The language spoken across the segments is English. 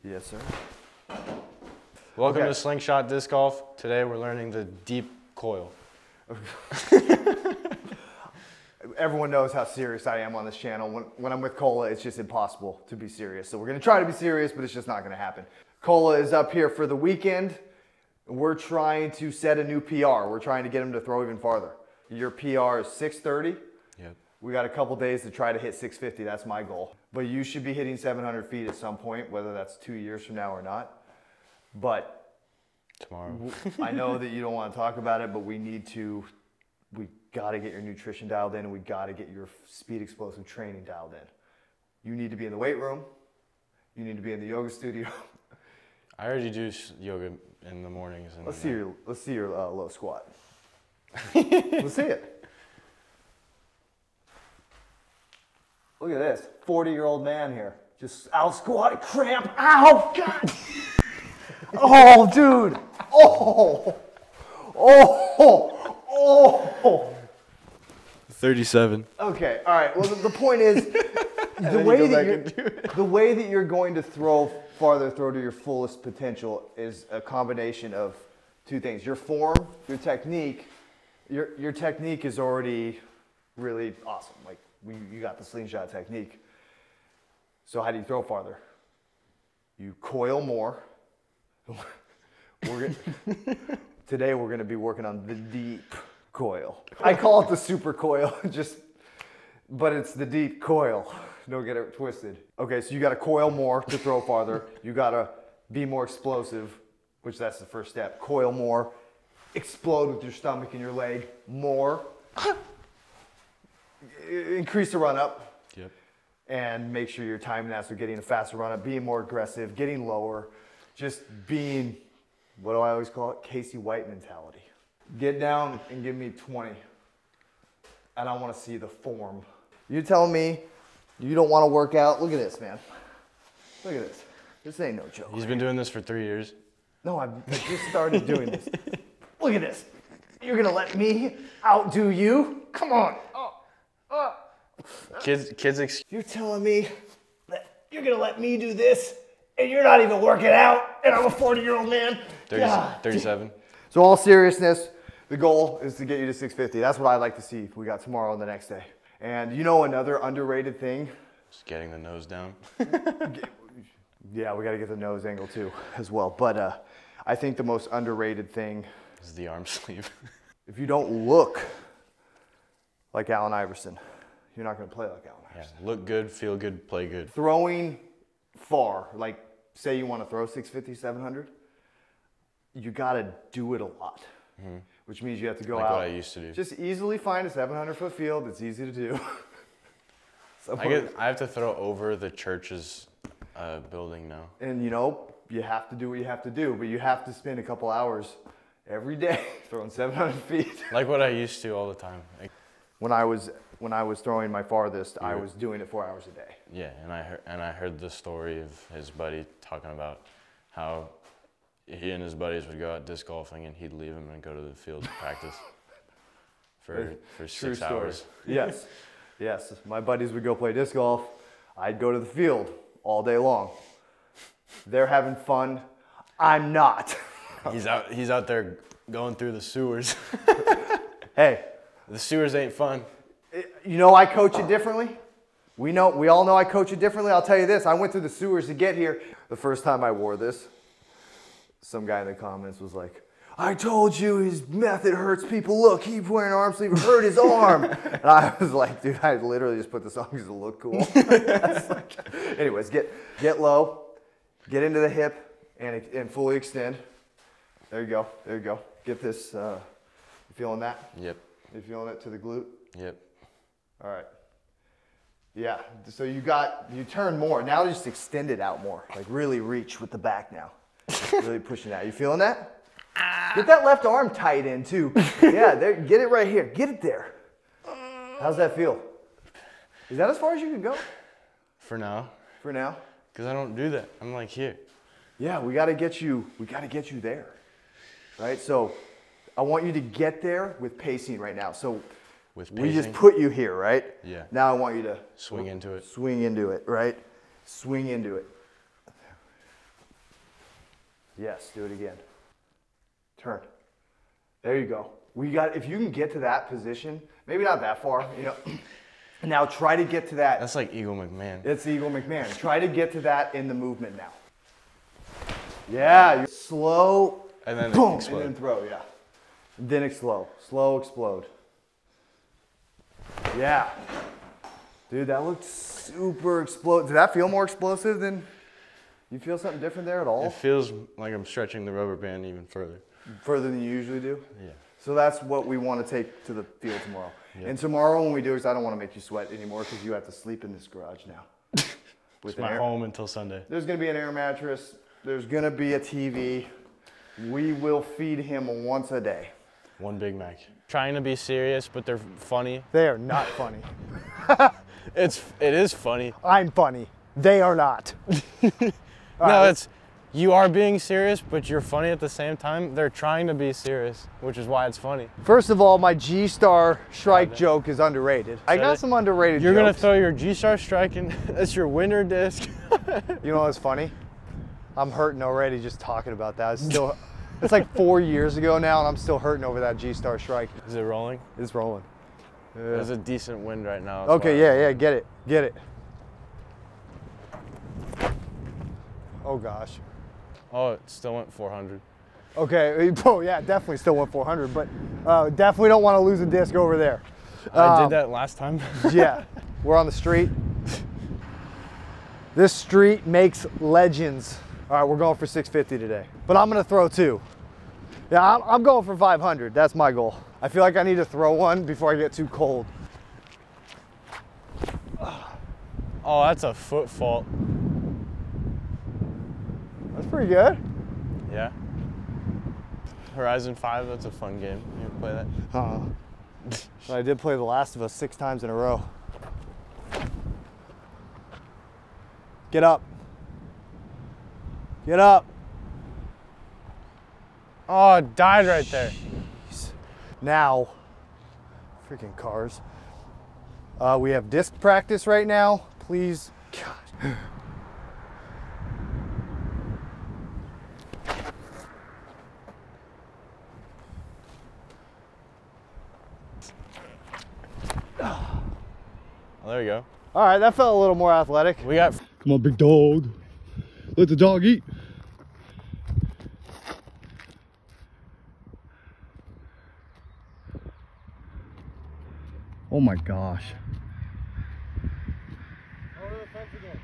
Yes, sir. Welcome to Slingshot Disc Golf. Today we're learning the deep coil. Everyone knows how serious I am on this channel. When I'm with Cola, it's just impossible to be serious. So we're gonna try to be serious, but it's just not gonna happen. Cola is up here for the weekend. We're trying to set a new PR. We're trying to get him to throw even farther. Your PR is 630. Yep. We got a couple days to try to hit 650. That's my goal. But you should be hitting 700 feet at some point, whether that's 2 years from now or not. But tomorrow. I know that you don't want to talk about it, but we got to get your nutrition dialed in, and we got to get your speed explosive training dialed in. You need to be in the weight room. You need to be in the yoga studio. I already do yoga in the mornings. And let's see your low squat. Let's see it. Look at this 40-year-old man here, just out squatting, cramp. Ow, God. Oh, dude. Oh. 37. Okay, all right. Well, the point is, the way that you're going to throw to your fullest potential is a combination of two things. Your form, your technique. Your technique is already really awesome. Like, you got the slingshot technique. So how do you throw farther? You coil more. Today we're going to be working on the deep coil. I call it the super coil, but it's the deep coil. Don't get it twisted. Okay, so you got to coil more to throw farther. You got to be more explosive, which that's the first step. Coil more, explode with your stomach and your leg more. Increase the run up. Yep. And make sure you're timing that, so getting a faster run up, being more aggressive, getting lower, just being, what do I always call it? Casey White mentality. Get down and give me 20. And I want to see the form. You telling me you don't want to work out? Look at this, man. Look at this. This ain't no joke. He's been doing this for 3 years. No, I just started doing this. Look at this. You're going to let me outdo you? Come on. Kids. You're telling me that you're going to let me do this and you're not even working out and I'm a 40-year-old man? 37. So all seriousness, the goal is to get you to 650. That's what I'd like to see we got tomorrow and the next day. And you know another underrated thing? Just getting the nose down. Yeah, we got to get the nose angle too as well. But I think the most underrated thing is the arm sleeve. If If you don't look like Allen Iverson, you're not going to play like Allen Iverson. Yeah, look good, feel good, play good. Throwing far, like say you want to throw 650, 700, you got to do it a lot, which means you have to go like out. What I used to do. Just easily find a 700-foot field. It's easy to do. I have to throw over the church's building now. And you know, you have to do what you have to do, but you have to spend a couple hours every day throwing 700 feet. Like what I used to all the time. When I was throwing my farthest, I was doing it 4 hours a day. Yeah, and I heard the story of his buddy talking about how he and his buddies would go out disc golfing and he'd leave him and go to the field to practice for 6 hours. Yes, yes. My buddies would go play disc golf. I'd go to the field all day long. They're having fun. I'm not. He's out there going through the sewers. Hey. The sewers ain't fun. You know I coach it differently. We all know I coach it differently. I'll tell you this, I went through the sewers to get here. The first time I wore this, some guy in the comments was like, I told you his method hurts people. Look, he's wearing an arm sleeve, it hurt his arm. And I was like, dude, I literally just put this on because it looked cool. Anyways, get low, get into the hip and fully extend. There you go, there you go. Get this, you feeling that? Yep. You feeling it to the glute? Yep. All right. Yeah, so you turn more. Now just extend it out more. Like really reach with the back now. Really pushing out. You feeling that? Get that left arm tight in too. Yeah, there, get it right here. Get it there. How's that feel? Is that as far as you can go? For now. For now? Because I don't do that. I'm like here. Yeah, we gotta get you there. Right? So I want you to get there with pacing right now. So we just put you here, right? Yeah. Now I want you to swing into it. Swing into it, right? Swing into it. Yes, do it again. Turn. There you go. If you can get to that position, maybe not that far, you know. Now try to get to that. That's like Eagle McMahon. It's Eagle McMahon. Try to get to that in the movement now. Yeah, you're slow. And then boom, explode. and then throw, yeah. Then explode. Slow explode. Yeah. Dude, that looked super explosive. Did that feel more explosive than, you feel something different there at all? It feels like I'm stretching the rubber band even further. Further than you usually do? Yeah. So that's what we want to take to the field tomorrow. Yep. And tomorrow when we do, because I don't want to make you sweat anymore because you have to sleep in this garage now. It's my home until Sunday. There's going to be an air mattress. There's going to be a TV. We will feed him once a day. One Big Mac. Trying to be serious, but they're funny. They are not funny. It is funny. I'm funny. They are not. No, you are being serious, but you're funny at the same time. They're trying to be serious, which is why it's funny. First of all, my G-Star strike joke is underrated. I got some underrated You're jokes. gonna throw your G-Star strike in, that's your winner disc. You know what's funny? I'm hurting already just talking about that. It's like 4 years ago now, and I'm still hurting over that G-Star strike. Is it rolling? It's rolling. Yeah. There's a decent wind right now. Okay, yeah, get it. Oh gosh. Oh, it still went 400. Okay, oh yeah, definitely still went 400, but definitely don't want to lose a disc over there. I did that last time. Yeah, we're on the street. This street makes legends. All right, we're going for 650 today, but I'm gonna throw 2. Yeah, I'm going for 500. That's my goal. I feel like I need to throw one before I get too cold. Oh, that's a foot fault. That's pretty good. Yeah. Horizon 5, that's a fun game. You ever play that? But I did play The Last of Us 6 times in a row. Get up. Get up. Oh, it died right there. Now, freaking cars. We have disc practice right now. Please, God. Oh, there you go. All right, that felt a little more athletic. We got. Come on, big dog. Let the dog eat. Oh my gosh. Over the fence again.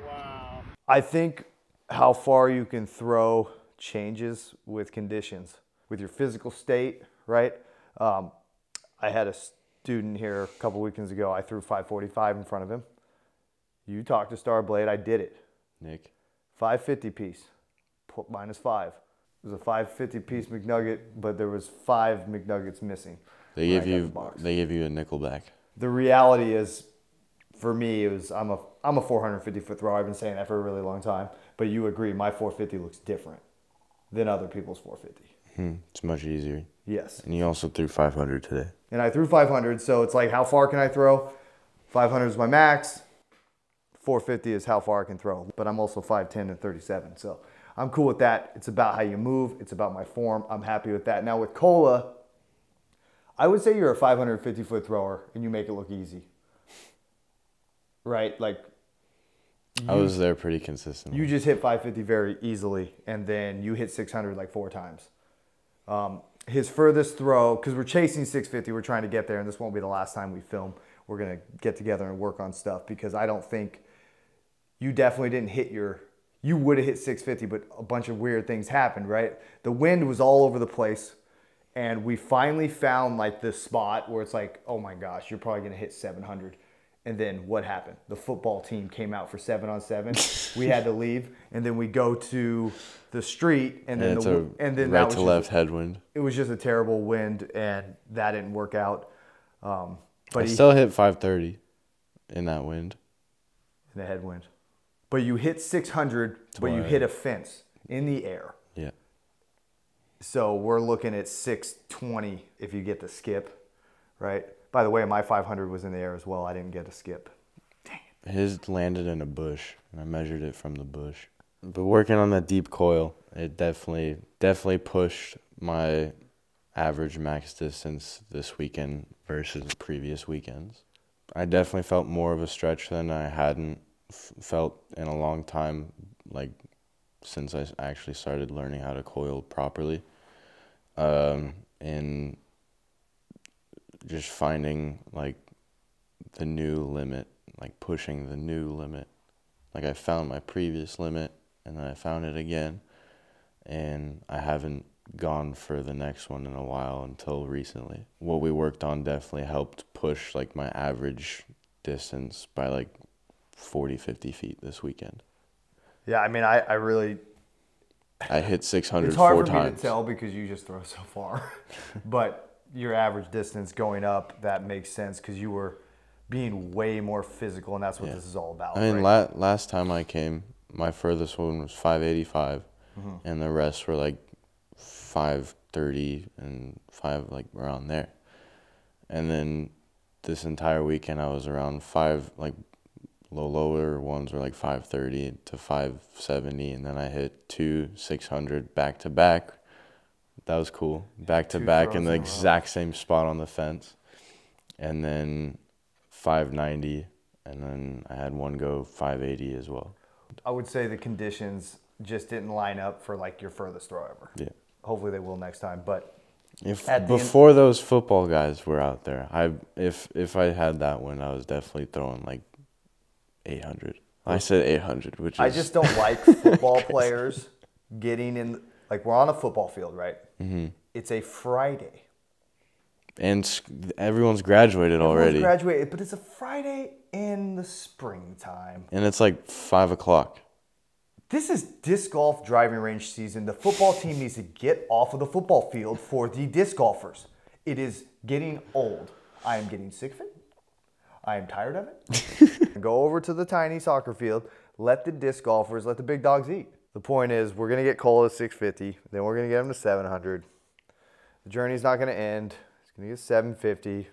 Wow. I think how far you can throw changes with conditions, with your physical state, right? I had a student here a couple weekends ago. I threw 545 in front of him. You talked to Starblade, I did it. Nick. 550 piece, -5. It was a 550 piece McNugget, but there was 5 McNuggets missing. They gave you a nickel back. The reality is, for me, I'm a 450 foot thrower. I've been saying that for a really long time. But you agree, my 450 looks different than other people's 450. It's much easier. Yes. And you also threw 500 today. And I threw 500, so it's like, how far can I throw? 500 is my max. 450 is how far I can throw. But I'm also 5'10 and 37, so I'm cool with that. It's about how you move. It's about my form. I'm happy with that. Now with Cola, I would say you're a 550 foot thrower and you make it look easy. Right? Like, I was there pretty consistently. you just hit 550 very easily, and then you hit 600 like 4 times. His furthest throw, because we're chasing 650, we're trying to get there, and this won't be the last time we film. We're going to get together and work on stuff, because I don't think you definitely didn't hit you would have hit 650, but a bunch of weird things happened, right? The wind was all over the place, and we finally found like this spot where it's like, oh my gosh, you're probably going to hit 700. And then what happened? The football team came out for 7-on-7. We had to leave, and then we go to the street, and then right to left headwind. It was just a terrible wind, and that didn't work out. But I still hit 530 in that wind. In the headwind. But you hit 600, but you hit a fence in the air. Yeah. So we're looking at 620 if you get the skip, right? By the way, my 500 was in the air as well. I didn't get a skip. Dang it. His landed in a bush, and I measured it from the bush. But working on that deep coil, it definitely pushed my average max distance this weekend versus previous weekends. I definitely felt more of a stretch than I hadn't felt in a long time, like since I actually started learning how to coil properly. And just finding like the new limit, like pushing the new limit. Like I found my previous limit and then I found it again, and I haven't gone for the next one in a while until recently. What we worked on definitely helped push like my average distance by like 40, 50 feet this weekend. Yeah, I mean, I really... I hit 600 It's hard 4 for me times. to tell because you just throw so far. But your average distance going up, that makes sense because you were being way more physical, and that's what this is all about. I mean, right? last time I came, my furthest one was 585, and the rest were like 530 and 5, like around there. And then this entire weekend I was around 5, like lower ones were like 530 to 570, and then I hit 600 back to back. That was cool. Back to back in the exact same spot on the fence. And then 590, and then I had one go 580 as well. I would say the conditions just didn't line up for like your furthest throw ever. Yeah. Hopefully they will next time. But before those football guys were out there, if I had that one, I was definitely throwing like 800. I said 800, which is... I just don't like football players getting in, like we're on a football field, right? Mm-hmm. It's a Friday. And everyone's graduated already. Everyone's graduated, but it's a Friday in the springtime. And it's like 5 o'clock. This is disc golf driving range season. The football team needs to get off of the football field for the disc golfers. It is getting old. I am getting sick of it. I am tired of it. Go over to the tiny soccer field. Let the disc golfers, let the big dogs eat. The point is, we're going to get Cole at 650. Then we're going to get him to 700. The journey's not going to end. It's going to get 750.